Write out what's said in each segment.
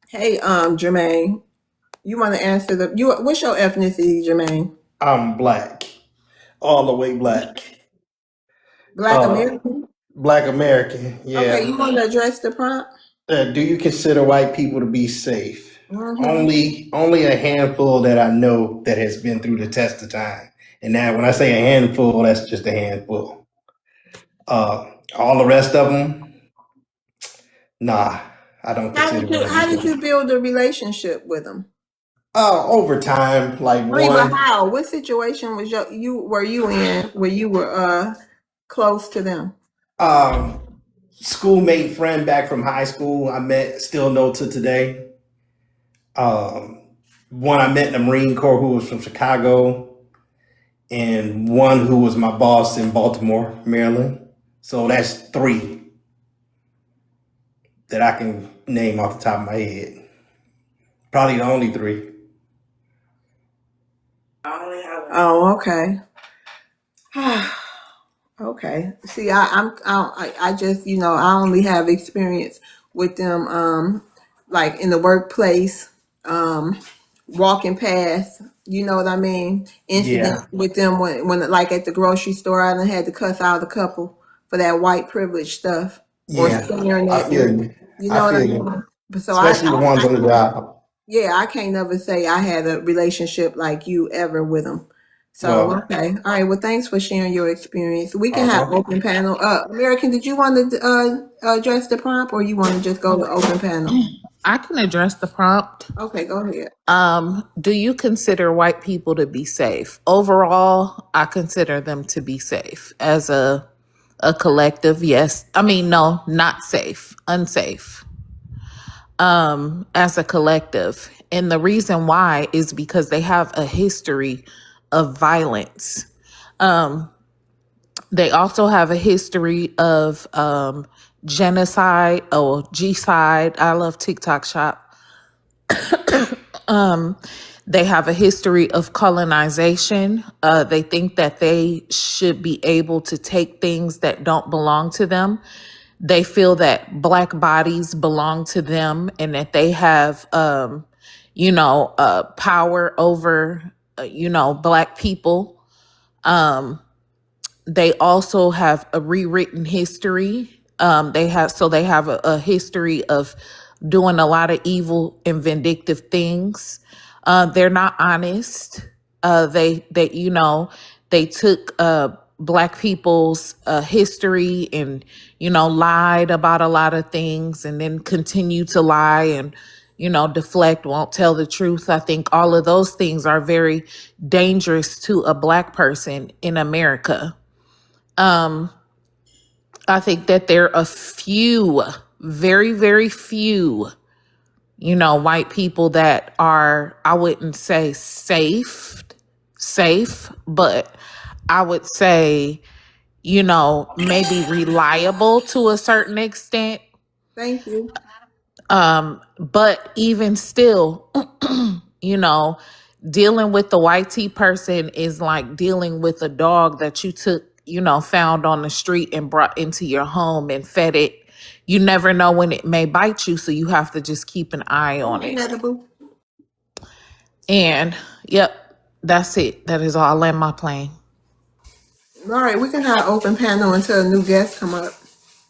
Hey, Jermaine, you want to answer what's your ethnicity, Jermaine? I'm black, all the way black. Black Uh, American? Black American. Okay, Yeah. you want to address the prompt? Do you consider white people to be safe? Mm-hmm. Only a handful that I know that has been through the test of time. And now, when I say a handful, that's just a handful. All the rest of them, nah, I don't consider them to be How did safe. you build a relationship with them? Over time, like I mean, but one, how? What situation was you were you in where you were close to them? um, schoolmate friend back from high school, I met, still know to today. Um, One I met in the Marine Corps who was from Chicago, and one who was my boss in Baltimore, Maryland. So that's three that I can name off the top of my head. Probably the only three. Oh, okay. Okay. See, I just I only have experience with them, like in the workplace, um, walking past. You know what I mean? Incidents Yeah, with them when like at the grocery store, I done had to cuss out a couple for that white privilege stuff or yeah. staring I at feel them. you. You I know what I feel you. mean? But so Especially the ones on the job. yeah, I can't never say I had a relationship like you ever with them. So, Well, okay. All right. Well, thanks for sharing your experience. We can have uh-huh. open panel. American, did you want to address the prompt or you want to just go to open panel? I can address the prompt. Okay, go ahead. Do you consider white people to be safe? Overall, I consider them to be safe. As a collective, yes. I mean, no, not safe, unsafe. As a collective. And the reason why is because they have a history of violence. Um, they also have a history of genocide or G-side. I love TikTok shop. Um, they have a history of colonization. They think that they should be able to take things that don't belong to them. They feel that black bodies belong to them and that they have, power over, black people. Um, they also have a rewritten history. They have a history of doing a lot of evil and vindictive things. They're not honest. They took black people's history and lied about a lot of things and then continue to lie and deflect, won't tell the truth. I think all of those things are very dangerous to a black person in America. Um, I think that there are a few, very, very few, white people that are, I wouldn't say safe, but I would say, maybe reliable to a certain extent. Thank you. But even still, you know, dealing with the white tea person is like dealing with a dog that you took, found on the street and brought into your home and fed it. You never know when it may bite you, so you have to just keep an eye on it. Boo. And yep, that's it. That is all. I land my plane. All right, we can have open panel until a new guest come up.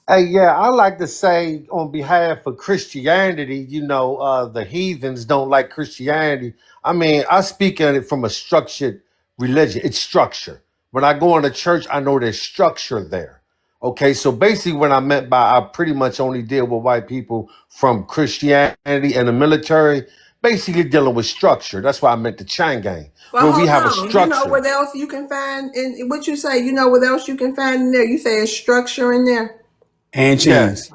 Hey, yeah, I like to say on behalf of Christianity, the heathens don't like Christianity. I mean, I speak on it from a structured religion. It's structure. When I go into church, I know there's structure there. Okay, so basically, what I meant by I pretty much only deal with white people from Christianity and the military, basically dealing with structure. That's why I meant the chain gang, Well, where we hold have a on. You know structure. what else you can find in what you say? You know what else you can find in there? You say it's structure in there. And Yeah, chains.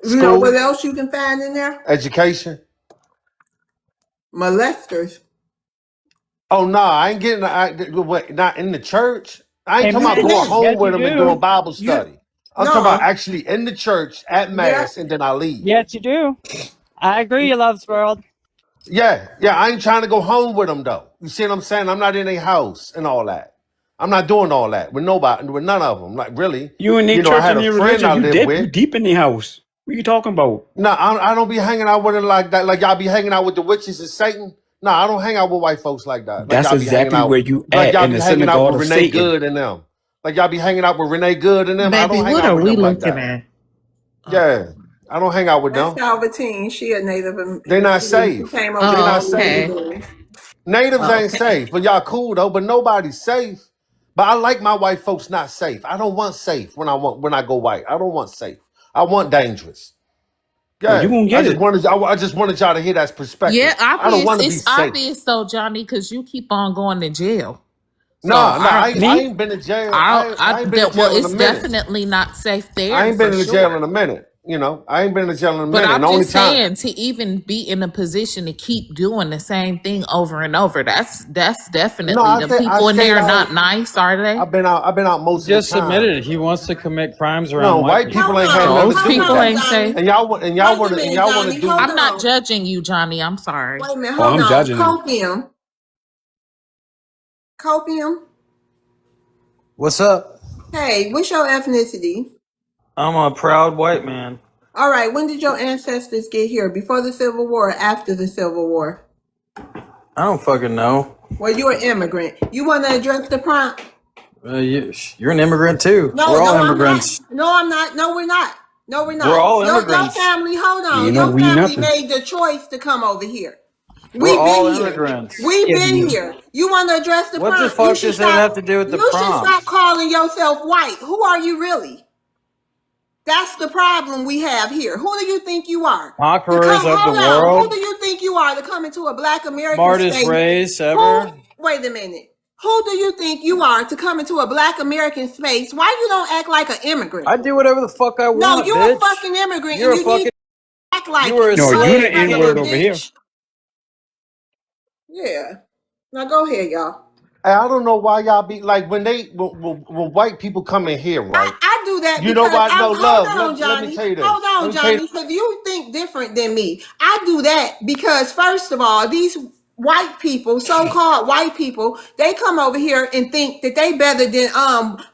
You know what school, else you can find in there? education. Molesters. Oh no, I ain't getting. Not in the church. I ain't talking about going Amen. home Yes, with you them and doing do. Bible You study. I'm talking about no. actually in the church at Yeah. mass, and then I leave. Yes, you do. I agree, you love's world. Yeah, yeah. I ain't trying to go home with them though. You see what I'm saying? I'm not in a house and all that. I'm not doing all that with nobody, with none of them. Like really, You in the I church had and a your friend religion, I you lived deep, you with. deep in the house. What you talking about? No, I don't be hanging out with it like that. Like y'all be hanging out with the witches and Satan. No, I don't hang out with white folks like that. Like That's y'all be hanging exactly where out. you Like at y'all in be the hanging out synagogue with of Renee Satan. Good and them. Like y'all be hanging out with Renee Good and them. I Baby, don't hang what out are with we them like looking that. at? Yeah, I don't hang out with That's them. Salvatine. She a Native They not She safe. came They over not Oh, safe. okay. Natives ain't Okay. safe, but y'all cool though. But nobody's safe. But I like my white folks not safe. I don't want safe when I go white. I don't want safe. I want dangerous. Well, you Yeah, gonna get it. I just wanted y'all to hear that perspective. Yeah, I don't obvious. want to be It's safe. obvious though, Johnny, because you keep on going to jail. So Nah, I don't. I Me? ain't been to jail. I I ain't been in that well, jail in a it's minute. definitely not safe I there ain't been for in the jail in sure. a minute. You know, I ain't been in the jail in a But minute. And I'm the only just time, saying to even be in a position to keep doing the same thing over and over. That's no, definitely the I people in stayed there are out. not nice, are they? I've been out most of the Just time. admitted he wants to commit crimes around No, white white people. people Hold ain't had on, nothing to Those do with hold people on, that. ain't Johnny. safe. And y'all want Wait a minute, to Johnny. do. Hold I'm not on. judging you, Johnny. I'm sorry. Wait a minute. Oh, Hold I'm on. judging him. Copium. What's up? Hey, what's your ethnicity? I'm a proud white man. All right. When did your ancestors get here? Before the Civil War or after the Civil War? I don't fucking know. Well, you're an immigrant. You want to address the prompt? You're an immigrant too. No, We're all no, I'm not. immigrants. No, I'm not. No, we're not. No, we're We're not. all Your immigrants. family, hold You on. know, Your we family nothing. made the choice to come over here. We're We've all been here. immigrants. We've Yeah, been we. here. You want to address the What the prompt? You fuck should does that have to stop. do with the You should stop prompt? calling yourself white. Who are you really? That's the problem we have here. Who do you think you are? To Conquerors come, of the hold on. Who world? do you think you are to come into a black American Smartest space? race Who, ever? wait a minute. Who do you think you are to come into a black American space? Why you don't act like an immigrant? I do whatever the fuck I No, want, you a bitch. fucking immigrant You're and a you need fucking. to act like You were it. a You No, you slave, the uneducated N you word little little. over here. bitch. Yeah. Now go ahead, y'all. I don't know why y'all be like when white people come in here, right? I do that You know because why? I'm, No, hold love. on, Let me Johnny. tell you Hold this. on, Let me tell you. Johnny, because you think different than me. I do that because first of all, these white people, so-called white people, they come over here and think that they better than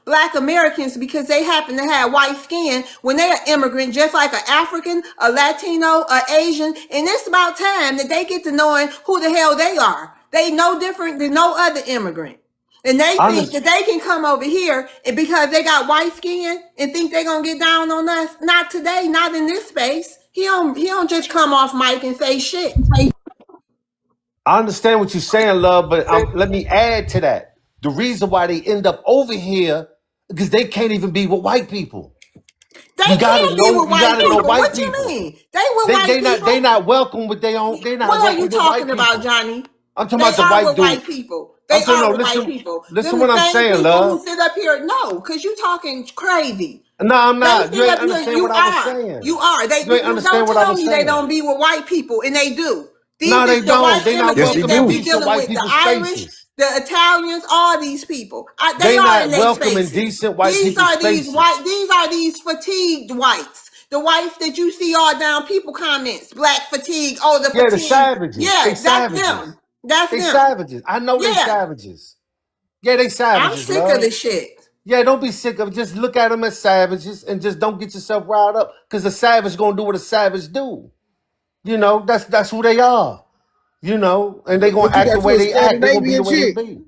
black Americans because they happen to have white skin when they're an immigrant, just like an African, a Latino, a Asian. And it's about time that they get to knowing who the hell they are. They no different than no other immigrant. And they I think just, that they can come over here and because they got white skin and think they're gonna get down on us. Not today, not in this space. He don't just come off mic and say shit. I understand what you're saying, love, but let me add to that. The reason why they end up over here because they can't even be with white people. They can be with You white gotta know people. white What you people. mean? They with white They people? not welcome with their own. They not What are you welcome with white talking about, people. Johnny? I'm talking They about the are white with dude. white people. I'm They talking. No, are with white people. listen Them what the I'm same saying, people who love. sit up here. No, because you talking crazy. No, I'm They not. You sit ain't up here. understand You what I was are. saying. You are. You ain't Don't understand what I tell was me they don't saying. be with white people, and they do. These No, is they the don't. white They not Yes, they immigrants welcome in that we do. decent dealing white with. The people Irish, spaces. the Italians, all these people. They They are in not their welcome in spaces. decent white These people are these white. spaces. These are these fatigued whites. The whites that you see all down people comments. Black fatigue. Oh, the Yeah, the fatigue. savages. They Yeah, that's savages. them. That's They them. savages. I know they Yeah, savages. Yeah, they I'm savages, sick of love. this shit. Yeah, don't be sick of it. Just look at them as savages and just don't get yourself riled up because a savage gonna do what a savage do. You know, that's who they are. You know, and they gonna What you act the got way you a they act. They gonna be the Scandinavian way they chick? be.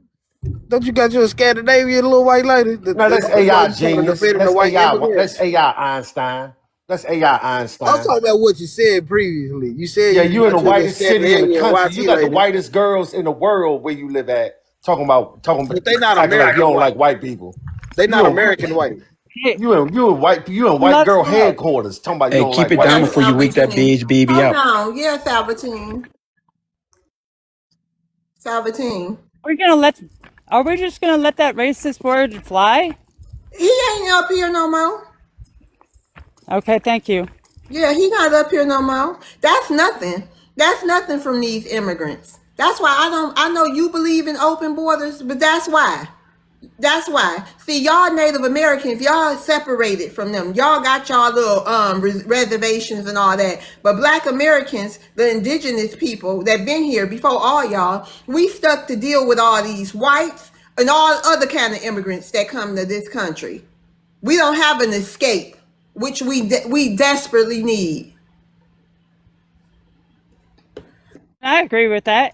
Don't you got you a Scandinavian little white lady? No, that's That's why AI you trying to genius. defend the That's white AI. That's immigrants. AI Einstein. That's AI I'm Einstein. talking about what you said previously. You said Yeah, you you in the got you a little whitest city in the Scandinavian country. YT You got the lady, whitest girls in the world where you live at. Talking, but they not acting like you American don't white. like white people. They You not don't. American white. Hey, You in white let's girl go. headquarters. Talking about you Hey, don't keep like it white down Yes, before girls. you wake that Salvatine. beige baby Hold up. on. Yes, Salvatine. Salvatine. We're gonna let. Are we just gonna let that racist word fly? He ain't up here no more. Okay, thank you. Yeah, he not up here no more. That's nothing. That's nothing from these immigrants. That's why I know you believe in open borders, but that's why. That's why. See, y'all Native Americans, y'all separated from them. Y'all got y'all little reservations and all that. But Black Americans, the indigenous people that been here before all y'all, we stuck to deal with all these whites and all other kind of immigrants that come to this country. We don't have an escape. which we desperately need. I agree with that.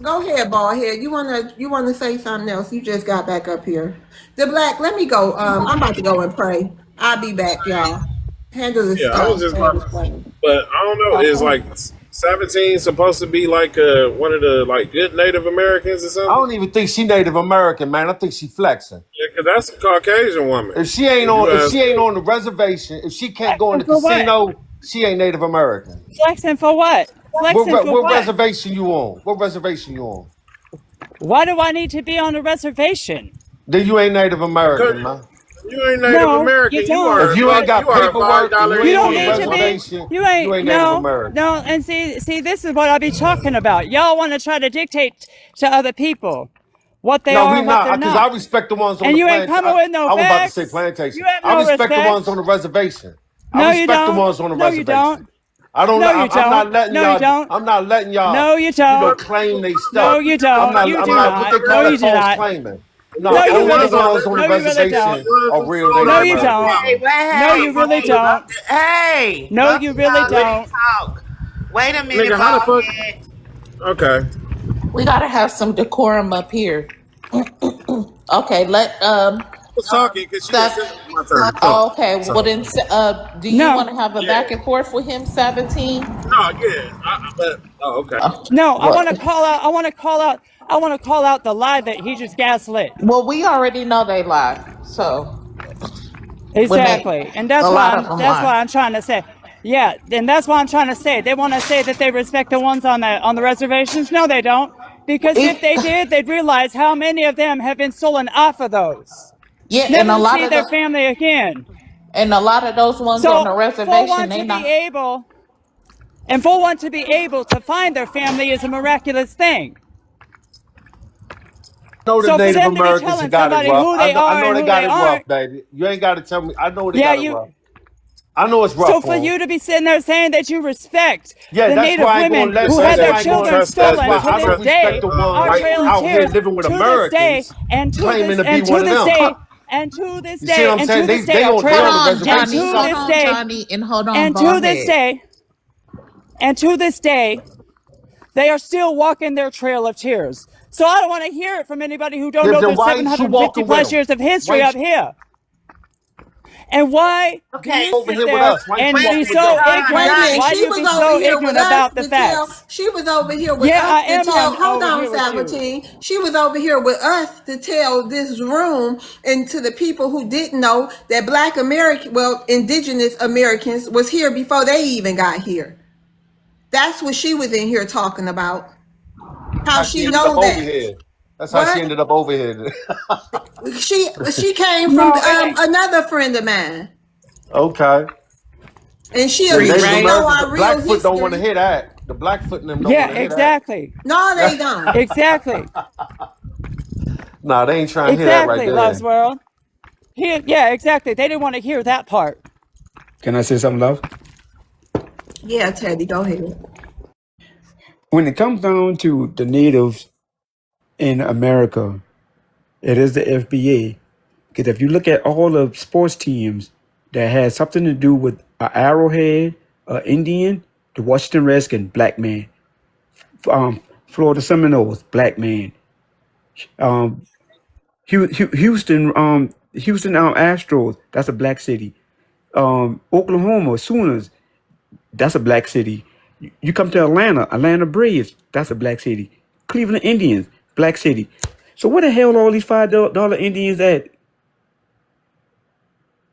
Go ahead, ballhead. You wanna say something else? You just got back up here. The black. Let me go. I'm about to go and pray. I'll be back, y'all. Handle this Yeah, I was just about handle to, this thing. but I don't know. Is like 17 supposed to be like one of the like good Native Americans or I something? don't even think she Native American, man. I think she flexing. Yeah, because that's a Caucasian woman. If she ain't If you on, if ask she ain't me. on the reservation, if she can't go in the For what? casino, she ain't Native American. Flexing for what? Flexing for What what? reservation you on? What reservation you on? Why do I need to be on a reservation? Then you ain't Native Because American, man. you ain't Native No, American. you You don't. are If you ain't got you are a paperwork and you $5 You ain't on don't the need to Indian woman. be. reservation, You you ain't. ain't Native No, American. no. And see, this is what I be talking about. Y'all want to try to dictate to other people what they No, are we and what they're not, because I not. respect the ones on And the you ain't plant. coming with no I was about to say facts. plantation. You have I no respect the ones on respect. the reservation. I No, you respect the don't. ones on the No, you reservation. don't. I don't. No, you I'm not don't. letting No, you y'all. don't. I'm not letting y'all. No, you You know, don't. claim they No, stuff. you don't. You I'm do not. What they not. No, call you that? do False not. claiming. No, No, you only really the ones don't. on the No, you really reservation don't. are real No, Native you Americans, don't. Hey, man. No, you really don't. hey, No, both you of really y'all let me don't. talk. Wait a minute, Nigga, how the bald fuck? head. Okay. We gotta have some decorum up here. Okay, let I was talking because she had said it Seth. was my turn to talk. Oh, okay, well So then, do you No, want to have a yeah, back and forth with him, 17? no, yeah. But okay. no. I want to What? call out. I want to call out. I want to call out the lie that he just gaslit. Well, we already know they lie. So when they, Exactly, and a lot of them that's lie. why I'm trying to say. Yeah, and that's why I'm trying to say. They want to say that they respect the ones on the reservations. No, they don't. Because if they It, did, they'd realize how many of them have been stolen off of those, yeah, never to see their family again. and a lot of those ones on So the for reservation, one they to be not. able, and for one to be able to find their family is a miraculous thing. I know the So for Native them to be Americans telling that got it somebody rough. who I they know. I are know and they who got they it rough, aren't, baby. You ain't got to tell me. I know they yeah, got it you. rough. I know it's rough So for for 'em. you to be sitting there saying that you respect Yeah, the that's Native why I ain't gonna women You let. who say had That's their that why I you ain't don't gonna. children trust That's stolen why to I this don't respect day the are ones white trail of people. out here tears living with to this day Americans and to claiming this to be and one to of this them. day and to this You see what day I'm and saying? to They this day they are on they Hold on trail the on, and reservation Johnny. to Hold this on, suffering. day Johnny, and hold on, and to this Ballhead. day and to this day they are still walking their trail of tears. So I don't want to hear it from anybody who don't know Then the why ain't you 750 walking with plus them? years of Why history ain't up you here. And why do Okay, you over sit here with there us? Why ain't you and wait a be walking with minute, so them? John, Wait a ignorant? minute. Why Johnny. do She you was be over so here with ignorant us about the to tell. facts? She was over here with Yeah, us I to am tell. on Hold over on, here with you. Sabatine. She was over here with us to tell this room and to the people who didn't know that Black American, well, Indigenous Americans was here before they even got here. That's what she was in here talking about. How How she she ended up know over that? here? That's how she What? ended up over here. She came from No, it ain't. another friend of mine, Okay. and Yeah, she Native she Right? know Americans, our real Blackfoot don't want to history. hear that. The Blackfoot and them don't Yeah, want to hear that. exactly. No, they don't. Exactly. Nah, they ain't trying to hear that right Exactly, Love's there. World. Yeah, exactly. They didn't want to hear that part. Can I say something, love? Yeah, Teddy, go ahead. When it comes down to the natives in America, it is the FBA. Because if you look at all the sports teams that had something to do with an Arrowhead, an Indian, the Washington Redskins, black man. Florida Seminoles, black man. Um, Houston Astros, that's a black city. Oklahoma Sooners, that's a black city. You come to Atlanta Braves, that's a black city. Cleveland Indians, black city. So where the hell are all these $5 Indians at?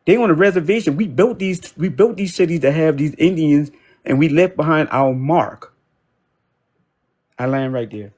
They on a reservation. We built these cities to have these Indians, and we left behind our mark. I land right there.